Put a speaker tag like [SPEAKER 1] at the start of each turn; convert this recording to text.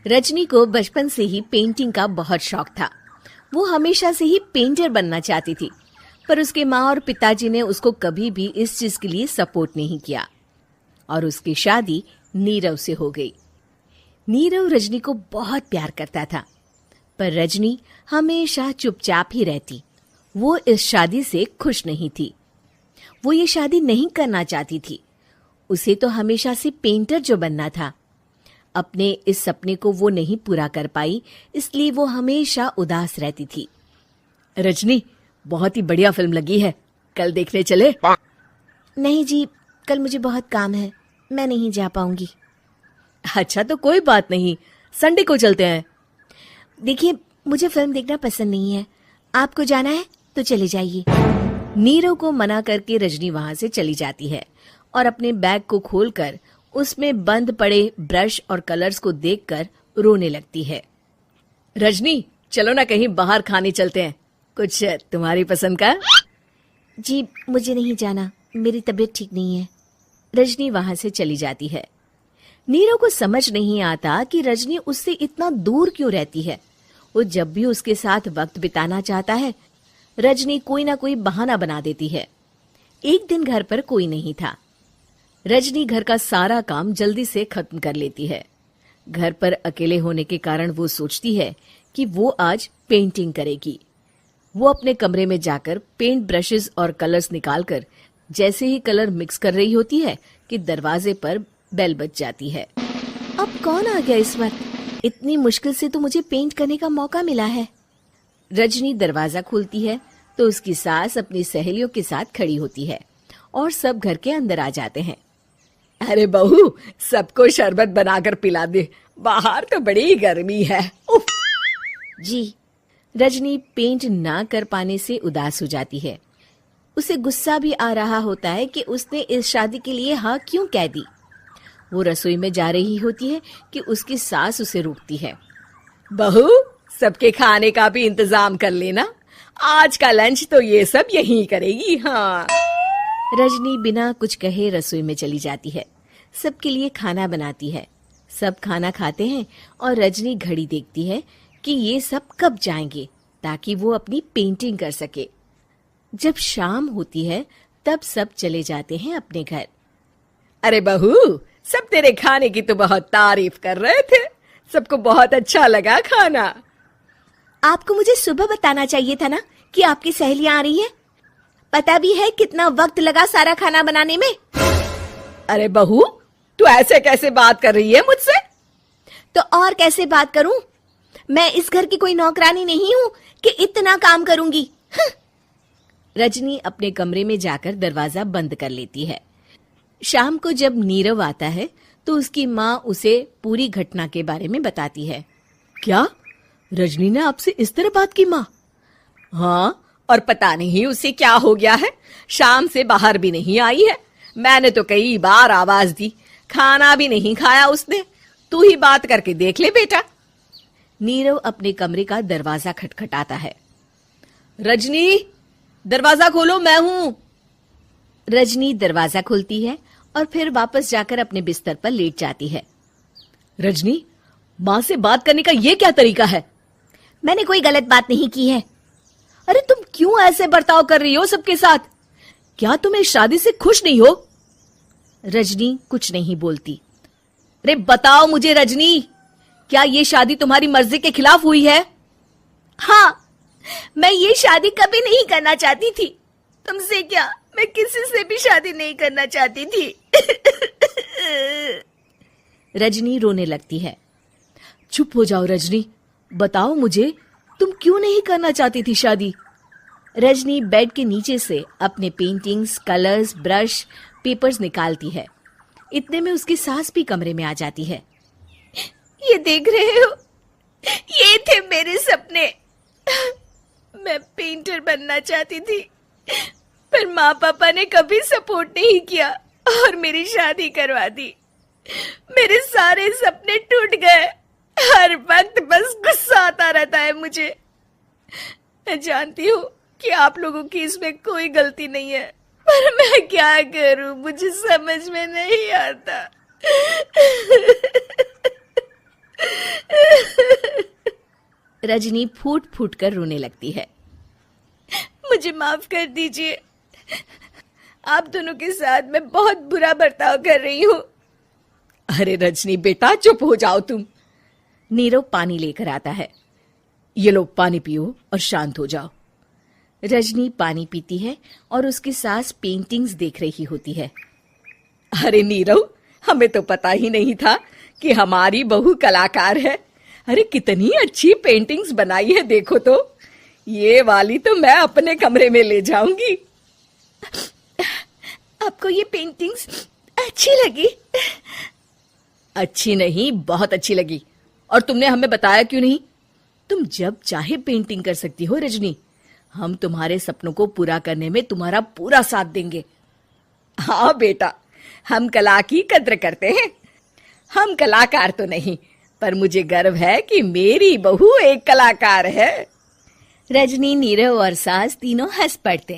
[SPEAKER 1] रजनी को बचपन से ही पेंटिंग का बहुत शौक था। वो हमेशा से ही पेंटर बनना चाहती थी, पर उसके माँ और पिताजी ने उसको कभी भी इस चीज के लिए सपोर्ट नहीं किया और उसकी शादी नीरव से हो गई। नीरव रजनी को बहुत प्यार करता था, पर रजनी हमेशा चुपचाप ही रहती। वो इस शादी से खुश नहीं थी। वो ये शादी नहीं करना चाहती थी। उसे तो हमेशा से पेंटर जो बनना था। अपने इस सपने को वो नहीं पूरा कर पाई, इसलिए वो हमेशा उदास रहती थी। रजनी, बहुत ही बढ़िया फिल्म लगी है, कल देखने चले?
[SPEAKER 2] नहीं जी, कल मुझे बहुत काम है, मैं नहीं जा पाऊंगी।
[SPEAKER 1] अच्छा तो कोई बात नहीं, संडे को चलते हैं।
[SPEAKER 2] देखिए, मुझे फिल्म देखना पसंद नहीं है। आपको जाना है तो चले जाइए।
[SPEAKER 1] नीरव को मना करके रजनी वहां से चली जाती है और अपने बैग को खोलकर उसमें बंद पड़े ब्रश और कलर्स को देखकर रोने लगती है। रजनी, चलो ना कहीं बाहर खाने चलते हैं, कुछ तुम्हारी पसंद का।
[SPEAKER 2] जी, मुझे नहीं जाना, मेरी तबीयत ठीक नहीं है।
[SPEAKER 1] रजनी वहां से चली जाती है। नीरव को समझ नहीं आता कि रजनी उससे इतना दूर क्यों रहती है। वो जब भी उसके साथ वक्त बिताना चाहता है, रजनी कोई ना कोई बहाना बना देती है। एक दिन घर पर कोई नहीं था। रजनी घर का सारा काम जल्दी से खत्म कर लेती है। घर पर अकेले होने के कारण वो सोचती है कि वो आज पेंटिंग करेगी। वो अपने कमरे में जाकर पेंट ब्रशेस और कलर्स निकालकर जैसे ही कलर मिक्स कर रही होती है कि दरवाजे पर बेल बज जाती है।
[SPEAKER 2] अब कौन आ गया इस वक्त? इतनी मुश्किल से तो मुझे पेंट करने का मौका मिला है।
[SPEAKER 1] रजनी दरवाजा खोलती है तो उसकी सास अपनी सहेलियों के साथ खड़ी होती है और सब घर के अंदर आ जाते हैं। अरे बहू, सबको शरबत बनाकर पिला दे, बाहर तो बड़ी गर्मी है। उफ।
[SPEAKER 2] जी।
[SPEAKER 1] रजनी पेंट ना कर पाने से उदास हो जाती है। उसे गुस्सा भी आ रहा होता है कि उसने इस शादी के लिए हाँ क्यों कह दी। वो रसोई में जा रही होती है कि उसकी सास उसे रोकती है। बहू, सबके खाने का भी इंतजाम कर लेना, आज का लंच तो ये सब यहीं करेगी। हाँ। रजनी बिना कुछ कहे रसोई में चली जाती है। सबके लिए खाना बनाती है। सब खाना खाते हैं और रजनी घड़ी देखती है कि ये सब कब जाएंगे ताकि वो अपनी पेंटिंग कर सके। जब शाम होती है तब सब चले जाते हैं अपने घर। अरे बहू, सब तेरे खाने की तो बहुत तारीफ कर रहे थे, सबको बहुत अच्छा लगा खाना।
[SPEAKER 2] आपको मुझे सुबह बताना चाहिए था ना कि आपकी सहेलियां आ रही हैं। पता भी है कितना वक्त लगा सारा खाना बनाने में।
[SPEAKER 1] अरे बहू, तू ऐसे कैसे बात कर रही है मुझसे?
[SPEAKER 2] तो और कैसे बात करूं? मैं इस घर की कोई नौकरानी नहीं हूं कि इतना काम करूंगी।
[SPEAKER 1] रजनी अपने कमरे में जाकर दरवाजा बंद कर लेती है। शाम को जब नीरव आता है तो उसकी माँ उसे पूरी घटना के बारे में बताती है। क्या रजनी ने आपसे इस तरह बात की माँ? हाँ, और पता नहीं उसे क्या हो गया है, शाम से बाहर भी नहीं आई है। मैंने तो कई बार आवाज दी, खाना भी नहीं खाया उसने। तू ही बात करके देख ले बेटा। नीरव अपने कमरे का दरवाजा खटखटाता है। रजनी, दरवाजा खोलो, मैं हूं। रजनी दरवाजा खोलती है और फिर वापस जाकर अपने बिस्तर पर लेट जाती है। रजनी, माँ से बात करने का ये क्या तरीका है?
[SPEAKER 2] मैंने कोई गलत बात नहीं की है।
[SPEAKER 1] अरे तुम क्यों ऐसे बर्ताव कर रही हो सबके साथ? क्या तुम इस शादी से खुश नहीं हो? रजनी कुछ नहीं बोलती। अरे बताओ मुझे रजनी, क्या ये शादी तुम्हारी मर्जी के खिलाफ हुई है?
[SPEAKER 2] हाँ, मैं ये शादी कभी नहीं करना चाहती थी। तुमसे क्या, मैं किसी से भी शादी नहीं करना चाहती थी।
[SPEAKER 1] रजनी रोने लगती है। चुप हो जाओ रजनी, बताओ मुझे, तुम क्यों नहीं करना चाहती थी शादी? रजनी बेड के नीचे से अपने पेंटिंग्स, कलर्स, ब्रश, पेपर्स निकालती है। इतने में उसकी सास भी कमरे में आ जाती है।
[SPEAKER 2] ये देख रहे हो, ये थे मेरे सपने। मैं पेंटर बनना चाहती थी, पर माँ पापा ने कभी सपोर्ट नहीं किया और मेरी शादी करवा दी। मेरे सारे सपने टूट गए। हर वक्त बस गुस्सा आता रहता है मुझे। मैं जानती हूँ कि आप लोगों की इसमें कोई गलती नहीं है, पर मैं क्या करूं, मुझे समझ में नहीं आता।
[SPEAKER 1] रजनी फूट फूट कर रोने लगती है।
[SPEAKER 2] मुझे माफ कर दीजिए, आप दोनों के साथ मैं बहुत बुरा बर्ताव कर रही हूँ।
[SPEAKER 3] अरे रजनी बेटा चुप हो जाओ तुम।
[SPEAKER 1] नीरव पानी लेकर आता है।
[SPEAKER 3] ये लो पानी पियो और शांत हो जाओ।
[SPEAKER 1] रजनी पानी पीती है और उसकी सास पेंटिंग्स देख रही होती है।
[SPEAKER 3] अरे नीरव, हमें तो पता ही नहीं था कि हमारी बहू कलाकार है। अरे कितनी अच्छी पेंटिंग्स बनाई है, देखो तो। ये वाली तो मैं अपने कमरे में ले जाऊंगी।
[SPEAKER 2] आपको ये पेंटिंग्स अच्छी लगी?
[SPEAKER 3] अच्छी नहीं, बहुत अच्छी लगी। और तुमने हमें बताया क्यों नहीं? तुम जब चाहे पेंटिंग कर सकती हो रजनी। हम तुम्हारे सपनों को पूरा करने में तुम्हारा पूरा साथ देंगे। हाँ बेटा, हम कला की कद्र करते हैं। हम कलाकार तो नहीं, पर मुझे गर्व है कि मेरी बहू एक कलाकार है।
[SPEAKER 1] रजनी, नीरव और सास तीनों हंस पड़ते।